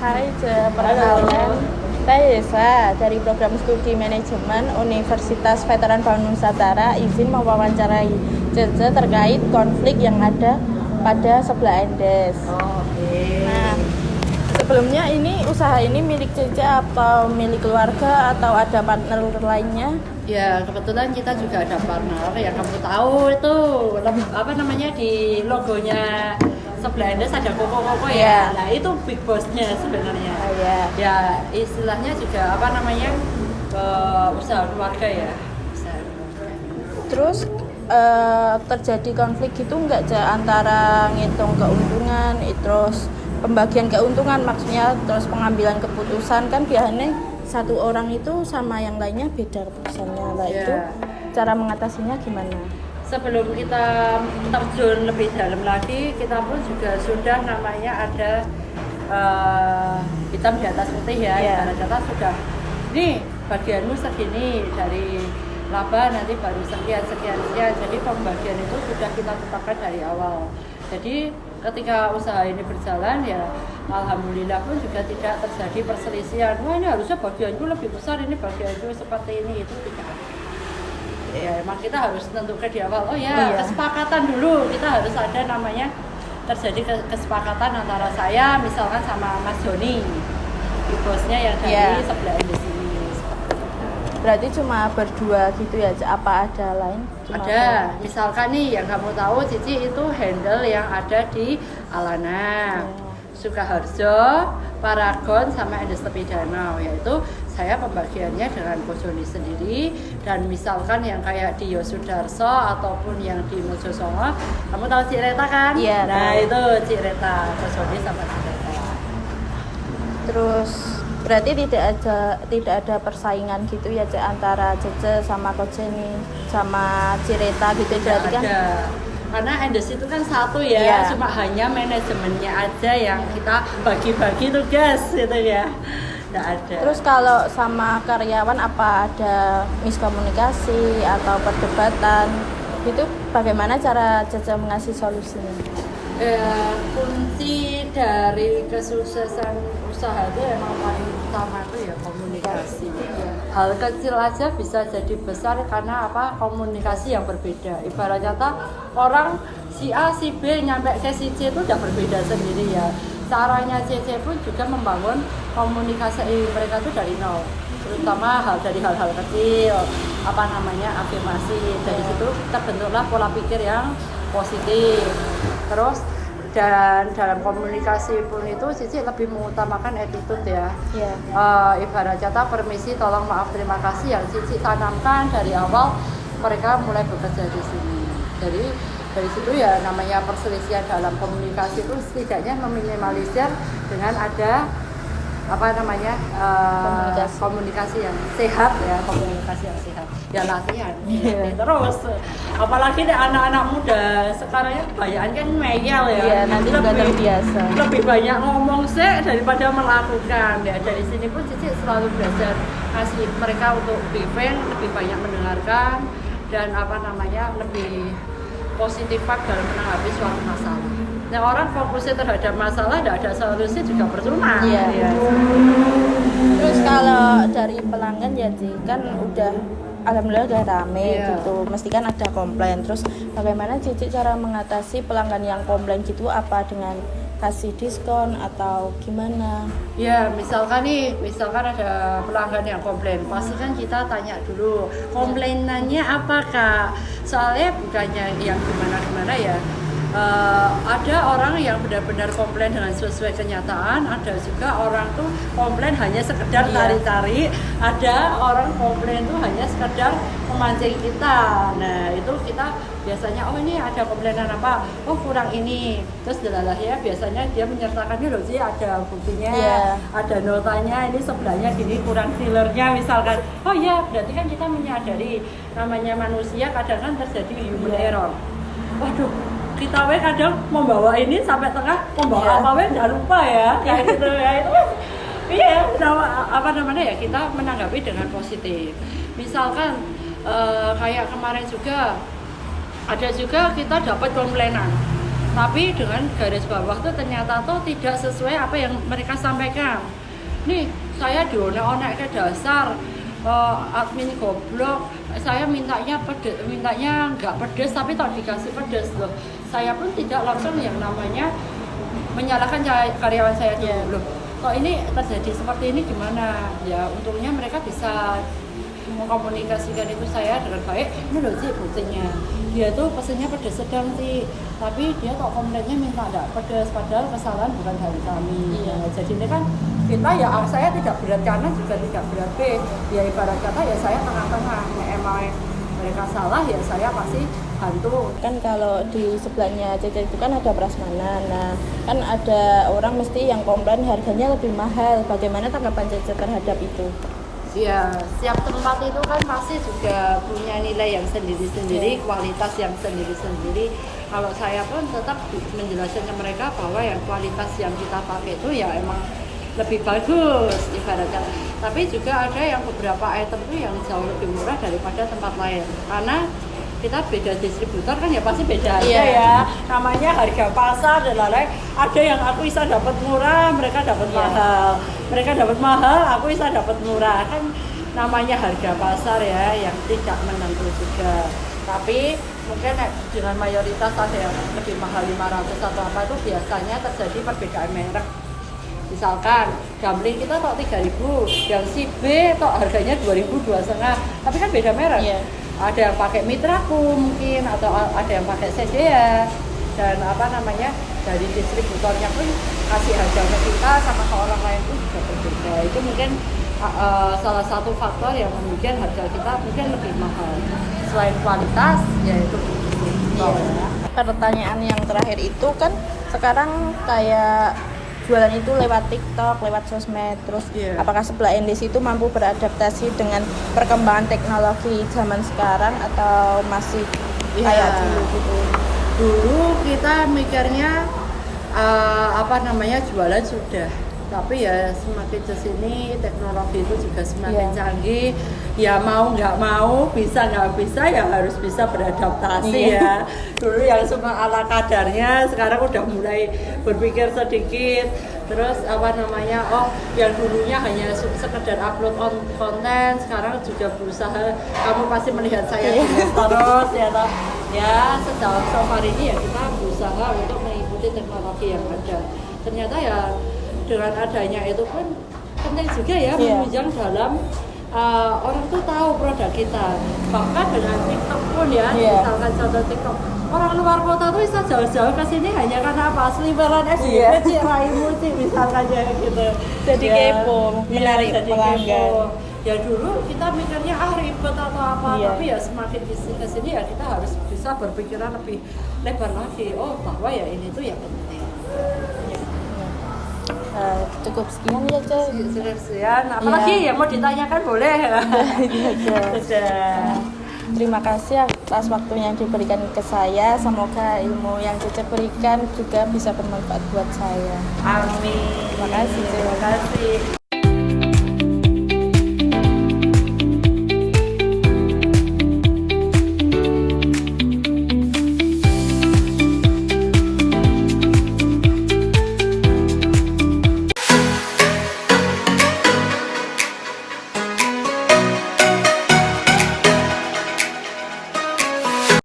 Hai, perkenalkan. Saya Yesa dari program studi manajemen Universitas Veteran Bangun Nusantara izin mewawancarai Cece terkait konflik yang ada pada sebelah Endes. Oke. Nah, sebelumnya ini usaha ini milik Cece atau milik keluarga atau ada partner lainnya? Ya, kebetulan kita juga ada partner yang kamu tahu itu apa namanya di logonya sebelah Endes ada koko-koko ya. Nah, itu big boss-nya sebenarnya. Ya, istilahnya juga apa namanya usaha keluarga ya. Terus terjadi konflik gitu nggak antara ngitung keuntungan, terus pembagian keuntungan maksudnya, terus pengambilan keputusan kan biasanya satu orang itu sama yang lainnya beda keputusannya. Nah itu cara mengatasinya gimana? Sebelum kita terjun lebih dalam lagi, kita pun juga sudah namanya ada hitam di atas putih ya. Data sudah, ini bagianmu segini dari laba nanti baru sekian. Jadi pembagian itu sudah kita tetapkan dari awal. Jadi ketika usaha ini berjalan ya alhamdulillah pun juga tidak terjadi perselisihan. Wah ini harusnya bagianku lebih besar, ini bagianku seperti ini, itu tidak. Ya emang kita harus tentukan di awal. Kesepakatan dulu, kita harus ada namanya terjadi kesepakatan antara saya misalkan sama Mas Joni, bosnya yang dari sebelah Endes ini. Berarti cuma berdua gitu ya? Apa ada lain? Ada, misalkan nih yang kamu tahu Cici itu handle yang ada di Alana, Sukaharjo, Paragon sama Endes Tepi Danau, yaitu saya pembagiannya dengan Kojoni sendiri. Dan misalkan yang kayak di Yosudarso ataupun yang di Mojosongo, kamu tahu Cik Reta kan? Iya. Nah itu Cik Reta, Kojoni sama Cik Reta. Terus berarti tidak ada persaingan gitu ya antara Cece sama Kojeni sama Cireta gitu? Tidak berarti ada. Karena Endes itu kan satu ya, cuma hanya manajemennya aja yang kita bagi-bagi tugas gitu ya. Tidak ada. Terus kalau sama karyawan apa ada miskomunikasi atau perdebatan itu, bagaimana cara Cece mengasih solusinya? Kunci dari kesuksesan usaha itu emang paling utama itu ya komunikasi. Hal kecil aja bisa jadi besar karena apa? Komunikasi yang berbeda. Ibarat kata orang si A, si B nyampe ke si C itu udah berbeda sendiri ya. Caranya CC pun juga membangun komunikasi mereka itu dari nol. Terutama dari hal-hal kecil, apa namanya afirmasi. Dari situ terbentuklah pola pikir yang positif. Terus dan dalam komunikasi pun itu Cici lebih mengutamakan attitude ya. Ibarat kata permisi, tolong, maaf, terima kasih yang Cici tanamkan dari awal mereka mulai bekerja di sini. Jadi dari situ ya namanya perselisihan dalam komunikasi itu setidaknya meminimalisir dengan ada apa namanya komunikasi yang sehat ya, komunikasi yang sehat ya, latihan terus. Apalagi deh anak-anak muda sekarang ya kebanyakan kan meyel ya, nanti juga terbiasa lebih banyak ngomong sih daripada melakukan ya. Dari sini pun Cici selalu belajar kasih mereka untuk briefing, lebih banyak mendengarkan dan apa namanya lebih positif dalam menanggapi suatu masalah. Nah orang fokusnya terhadap masalah, tidak ada solusi juga percuma. Terus kalau dari pelanggan ya kan udah alhamdulillah udah rame gitu, mesti kan ada komplain. Terus bagaimana Cici cara mengatasi pelanggan yang komplain gitu? Apa dengan kasih diskon atau gimana? Ya misalkan ada pelanggan yang komplain, pasti kan kita tanya dulu komplainannya apa Kak? Soalnya bukannya yang gimana ya. Ada orang yang benar-benar komplain dengan sesuai kenyataan, ada juga orang tuh komplain hanya sekedar cari-cari, ada orang komplain tuh hanya sekedar memancing kita. Nah itu kita biasanya ini ada komplainan apa, kurang ini, terus delalah ya biasanya dia menyertakannya loh sih, ada buktinya, ada notanya, ini sebelahnya gini, kurang fillernya misalkan. Berarti kan kita menyadari namanya manusia kadang kan terjadi human error. Waduh, kita kadang membawa ini sampai tengah, membawa apa jangan lupa ya, kayak gitu ya. Itu apa namanya ya, kita menanggapi dengan positif. Misalkan kayak kemarin juga ada juga kita dapat komplainan Tapi dengan garis bawah tuh ternyata tuh tidak sesuai apa yang mereka sampaikan. Nih, saya dionek-onek ke dasar, admin goblok. Saya mintanya nggak pedes tapi tak dikasih pedes loh. Saya pun tidak langsung yang namanya menyalahkan karyawan saya dulu. Loh, kok ini terjadi seperti ini gimana? Ya untungnya mereka bisa mengkomunikasikan itu saya dengan baik. Ini loh sih buktinya, dia tuh pesennya pedas sedang sih, tapi dia kok komplainnya minta enggak pedas, padahal kesalahan bukan dari kami. Jadi ini kan kita ya, saya tidak berat kanan juga tidak berat B, ya ibarat kata ya saya tengah-tengah. Emang mereka salah ya saya pasti bantu. Kan kalau di sebelahnya Cece itu kan ada prasmanan. Nah, kan ada orang mesti yang komplain harganya lebih mahal. Bagaimana tanggapan Cece terhadap itu? Ya, setiap tempat itu kan pasti juga punya nilai yang sendiri-sendiri, kualitas yang sendiri-sendiri. Kalau saya pun tetap menjelaskan ke mereka bahwa yang kualitas yang kita pakai itu ya emang lebih bagus ibaratnya. Tapi juga ada yang beberapa item itu yang jauh lebih murah daripada tempat lain. Karena kita beda distributor kan ya pasti beda harga ya. Namanya harga pasar dan lain-lain. Ada yang aku bisa dapat murah, mereka dapat mahal. Mereka dapat mahal, aku bisa dapat murah. Kan namanya harga pasar ya yang tidak menentu juga. Tapi mungkin dengan mayoritas ada yang lebih mahal 500 atau apa itu biasanya terjadi perbedaan merek. Misalkan gambling kita tok 3.000, yang si B tok harganya 2.000, 2,5. Tapi kan beda merek. Ada yang pakai Mitraku mungkin, atau ada yang pakai CDA, dan apa namanya dari distributornya pun kasih harga ke kita sama ke orang lain pun juga berbeda. Itu mungkin salah satu faktor yang membuat harga kita mungkin lebih mahal. Selain kualitas, yaitu Pertanyaan yang terakhir itu kan sekarang kayak jualan itu lewat TikTok, lewat sosmed, terus apakah Sebelah Endis itu mampu beradaptasi dengan perkembangan teknologi zaman sekarang atau masih kayak dulu gitu? Dulu kita mikirnya jualan sudah, tapi ya semakin kesini teknologi itu juga semakin canggih. Ya mau nggak mau, bisa nggak bisa ya harus bisa beradaptasi ya. Dulu yang cuma ala kadarnya, sekarang udah mulai berpikir sedikit. Terus yang dulunya hanya sekedar upload konten, sekarang juga berusaha. Kamu pasti melihat saya terus ya sejauh safari ini ya kita berusaha untuk mengikuti teknologi yang ada. Ternyata ya dengan adanya itu pun penting juga ya menunjang dalam orang tuh tahu produk kita. Bahkan dengan TikTok pun misalkan contoh TikTok, orang luar kota tuh bisa jauh-jauh ke sini hanya karena apa? Seliweran SJP, Raimu sih misalkan gitu. Jadi kepo, menarik pelanggan. Ya dulu kita mikirnya ribet atau apa, tapi ya semakin ke sini ya kita harus bisa berpikiran lebih lebar lagi. Oh bahwa ya ini tuh ya penting. Cukup sekian ya Cek. Sekian. Apalagi ya mau ditanyakan boleh. Terima kasih atas waktunya yang diberikan ke saya. Semoga ilmu yang Cece berikan juga bisa bermanfaat buat saya. Amin. Terima kasih. Terima kasih.